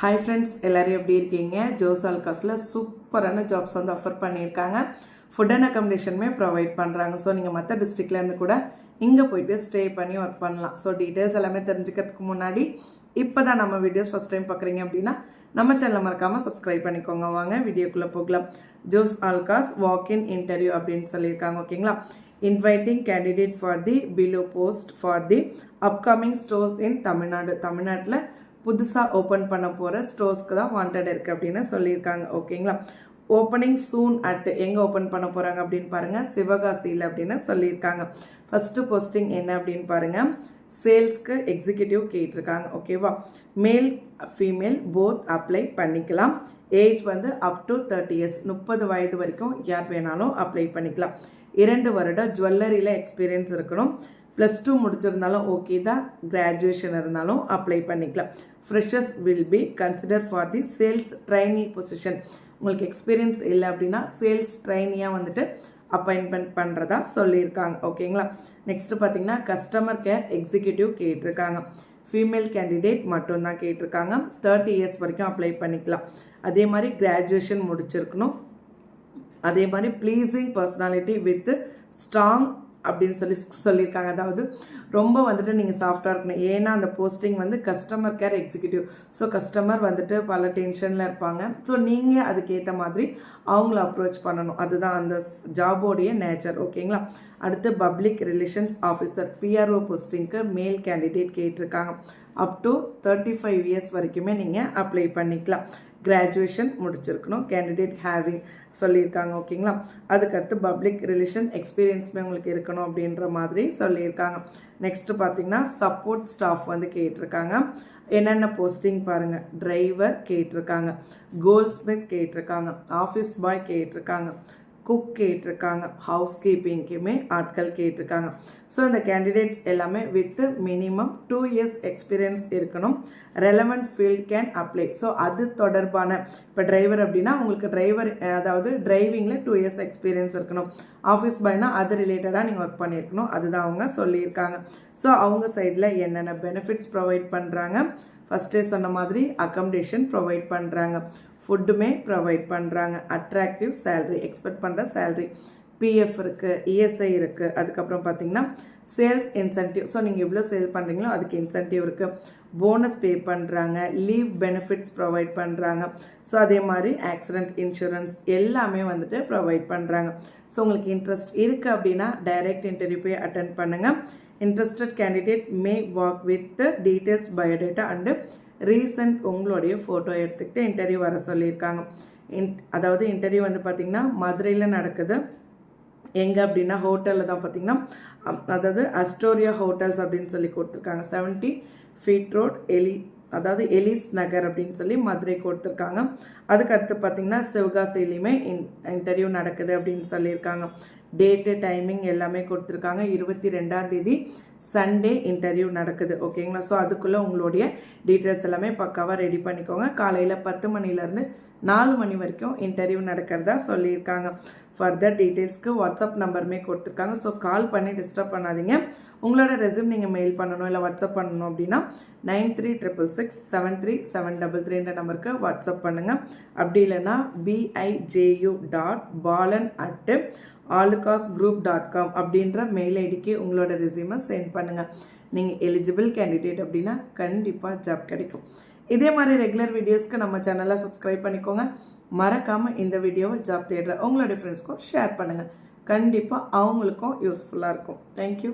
Hi friends, எல்லாரும் எப்படி இருக்கீங்க? ஜோஸ் ஆல்காஸ்ல சூப்பரான ஜாப்ஸ் வந்து ஆஃபர் பண்ணியிருக்காங்க. ஃபுட் அண்ட் அக்கமடேஷனுமே ப்ரொவைட் பண்ணுறாங்க. ஸோ நீங்கள் மற்ற டிஸ்ட்ரிக்ட்லேருந்து கூட இங்கே போயிட்டு ஸ்டே பண்ணி ஒர்க் பண்ணலாம். ஸோ டீட்டெயில்ஸ் எல்லாமே தெரிஞ்சுக்கிறதுக்கு முன்னாடி இப்போ தான் நம்ம வீடியோஸ் ஃபஸ்ட் டைம் பார்க்குறீங்க அப்படின்னா நம்ம சேனலை மறக்காமல் சப்ஸ்கிரைப் பண்ணிக்கோங்க. வாங்க வீடியோக்குள்ளே போகலாம். ஜோஸ் ஆல்காஸ் வாக்-இன் இன்டர்வியூ அப்படின்னு சொல்லியிருக்காங்க. ஓகேங்களா? Inviting candidate for the below post for the upcoming stores இன் தமிழ்நாடு. தமிழ்நாட்டில் புதுசாக ஓப்பன் பண்ண போகிற ஸ்டோர்ஸ்க்கு தான் வாண்டட் இருக்குது அப்படின்னு சொல்லியிருக்காங்க. ஓகேங்களா? ஓப்பனிங் சூன் அட் எங்கே ஓப்பன் பண்ண போகிறாங்க அப்படின்னு பாருங்கள், சிவகாசியில் அப்படின்னு சொல்லியிருக்காங்க. ஃபஸ்ட்டு போஸ்டிங் என்ன அப்படின்னு பாருங்கள், சேல்ஸ்க்கு எக்ஸிக்யூட்டிவ் கேட்டிருக்காங்க. ஓகேவா? மேல் ஃபீமேல் போத் அப்ளை பண்ணிக்கலாம். ஏஜ் வந்து அப் டு 30 years, 30 வயது வரைக்கும் யார் வேணாலும் அப்ளை பண்ணிக்கலாம். 2 வருடம் ஜுவல்லரியில் எக்ஸ்பீரியன்ஸ் இருக்கணும். +2 முடிச்சிருந்தாலும் ஓகே தான், கிராஜுவேஷன் இருந்தாலும் அப்ளை பண்ணிக்கலாம். Freshers will be consider for the sales trainee position. உங்களுக்கு எக்ஸ்பீரியன்ஸ் இல்லை அப்படின்னா சேல்ஸ் ட்ரைனியாக வந்துட்டு அப்பாயின்மெண்ட் பண்ணுறதா சொல்லியிருக்காங்க. ஓகேங்களா? நெக்ஸ்ட்டு பார்த்தீங்கன்னா கஸ்டமர் கேர் எக்ஸிக்யூட்டிவ் கேட்டிருக்காங்க. ஃபீமேல் கேண்டிடேட் மட்டும்தான் கேட்டிருக்காங்க. 30 years வரைக்கும் அப்ளை பண்ணிக்கலாம். அதே மாதிரி கிராஜுவேஷன் முடிச்சிருக்கணும். அதே மாதிரி ப்ளீஸிங் பர்சனாலிட்டி வித் ஸ்ட்ராங் அப்படின்னு சொல்லியிருக்காங்க. அதாவது ரொம்ப வந்துட்டு நீங்கள் சாஃப்டாக இருக்கணும். ஏன்னா அந்த போஸ்டிங் வந்து customer care executive. So customer வந்துட்டு பல டென்ஷனில் இருப்பாங்க. ஸோ நீங்கள் அதுக்கேற்ற மாதிரி அவங்கள அப்ரோச் பண்ணணும். அதுதான் அந்த ஜாபோடைய நேச்சர். ஓகேங்களா? அடுத்து பப்ளிக் ரிலேஷன்ஸ் ஆஃபீஸர் பிஆர்ஓ போஸ்டிங்க்கு மேல் கேண்டிடேட் கேட்டிருக்காங்க. அப் டு 35 years வரைக்குமே நீங்கள் அப்ளை பண்ணிக்கலாம். கிராஜுவேஷன் முடிச்சிருக்கணும். கேண்டிடேட் ஹேவிங் சொல்லியிருக்காங்க. ஓகேங்களா? அதுக்கடுத்து பப்ளிக் ரிலேஷன் எக்ஸ்பீரியன்ஸுமே உங்களுக்கு இருக்கணும் அப்படின்ற மாதிரி சொல்லியிருக்காங்க. நெக்ஸ்ட்டு பார்த்தீங்கன்னா சப்போர்ட் ஸ்டாஃப் வந்து கேட்டிருக்காங்க. என்னென்ன போஸ்டிங் பாருங்கள், டிரைவர் கேட்டிருக்காங்க, கோல்ட்ஸ்மித் கேட்டிருக்காங்க, ஆஃபீஸ் பாய் கேட்டிருக்காங்க, குக் கேட்டிருக்காங்க, ஹவுஸ் கீப்பிங்க்குமே ஆட்கள் கேட்டிருக்காங்க. ஸோ இந்த கேண்டிடேட்ஸ் எல்லாமே வித் மினிமம் 2 years எக்ஸ்பீரியன்ஸ் இருக்கணும். Relevant field can apply. So அது தொடர்பான இப்போ டிரைவர் அப்படின்னா உங்களுக்கு டிரைவர், அதாவது டிரைவிங்கில் 2 years எக்ஸ்பீரியன்ஸ் இருக்கணும். ஆஃபீஸ் பாய்னா அது ரிலேட்டடாக நீங்கள் ஒர்க் பண்ணியிருக்கணும். அதுதான் அவங்க சொல்லியிருக்காங்க. ஸோ அவங்க சைடில் என்னென்ன பெனிஃபிட்ஸ் ப்ரொவைட் பண்ணுறாங்க, ஃபஸ்ட்டே சொன்ன மாதிரி அக்கமடேஷன் ப்ரொவைட் பண்ணுறாங்க, ஃபுட்டுமே ப்ரொவைட் பண்ணுறாங்க, அட்ராக்டிவ் சேல்ரி, எக்ஸ்பெக்ட் பண்ணுற சேல்ரி, பிஎஃப் இருக்குது, இஎஸ்ஐ இருக்குது. அதுக்கப்புறம் பார்த்தீங்கன்னா சேல்ஸ் இன்சென்டிவ். ஸோ நீங்கள் எவ்வளோ சேல் பண்ணுறீங்களோ அதுக்கு இன்சென்டிவ் இருக்குது. போனஸ் பே பண்ணுறாங்க, லீவ் பெனிஃபிட்ஸ் ப்ரொவைட் பண்ணுறாங்க. ஸோ அதே மாதிரி ஆக்சிடென்ட் இன்சூரன்ஸ் எல்லாமே வந்துட்டு ப்ரொவைட் பண்ணுறாங்க. ஸோ உங்களுக்கு இன்ட்ரெஸ்ட் இருக்குது அப்படின்னா டைரக்ட் இன்டர்வியூ போய் அட்டென்ட் பண்ணுங்கள். Interested candidate May work with details biodata and recent உங்களுடைய ஃபோட்டோ எடுத்துக்கிட்டு இன்டர்வியூ வர சொல்லியிருக்காங்க. அதாவது இன்டர்வியூ வந்து பார்த்திங்கன்னா மதுரையில் நடக்குது. எங்கே அப்படின்னா ஹோட்டலில் தான் பார்த்திங்கன்னா, அதாவது அஸ்டோரியா ஹோட்டல்ஸ் அப்படின்னு சொல்லி கொடுத்துருக்காங்க. 70 feet road அதாவது எலிஸ் நகர் அப்படின்னு சொல்லி மதுரை கொடுத்துருக்காங்க. அதுக்கடுத்து பார்த்திங்கன்னா சிவகாசிலையுமே இன்டர்வியூ நடக்குது அப்படின்னு சொல்லியிருக்காங்க. டேட்டு டைமிங் எல்லாமே கொடுத்துருக்காங்க. 22ஆம் தேதி சண்டே இன்டர்வியூ நடக்குது. ஓகேங்களா? ஸோ அதுக்குள்ளே உங்களுடைய டீட்டெயில்ஸ் எல்லாமே பக்காவாக ரெடி பண்ணிக்கோங்க. காலையில் 10 மணிலேருந்து 4 மணி வரைக்கும் இன்டர்வியூ நடக்கிறதா சொல்லியிருக்காங்க. ஃபர்தர் டீட்டெயில்ஸ்க்கு வாட்ஸ்அப் நம்பருமே கொடுத்துருக்காங்க. ஸோ கால் பண்ணி டிஸ்டர்ப் பண்ணாதீங்க. உங்களோட ரெஸ்யூம் நீங்கள் மெயில் பண்ணணும் இல்லை வாட்ஸ்அப் பண்ணணும் அப்படின்னா 9366673733 நம்பருக்கு வாட்ஸ்அப் பண்ணுங்கள். அப்படி இல்லைன்னா biju.balan@alukasgroup.com அப்படின்ற மெயில் ஐடிக்கு உங்களோட ரெஸ்யூமை சென்ட் பண்ணுங்கள். நீங்கள் எலிஜிபிள் கேண்டிடேட் அப்படின்னா கண்டிப்பாக ஜாப் கிடைக்கும். இதே மாதிரி ரெகுலர் வீடியோஸ்க்கு நம்ம சேனலை சப்ஸ்கிரைப் பண்ணிக்கோங்க. மறக்காமல் இந்த வீடியோவை ஜாப் தேடுற உங்களோட ஃப்ரெண்ட்ஸ்க்கும் ஷேர் பண்ணுங்கள். கண்டிப்பாக அவங்களுக்கும் யூஸ்ஃபுல்லாக இருக்கும். தேங்க்யூ.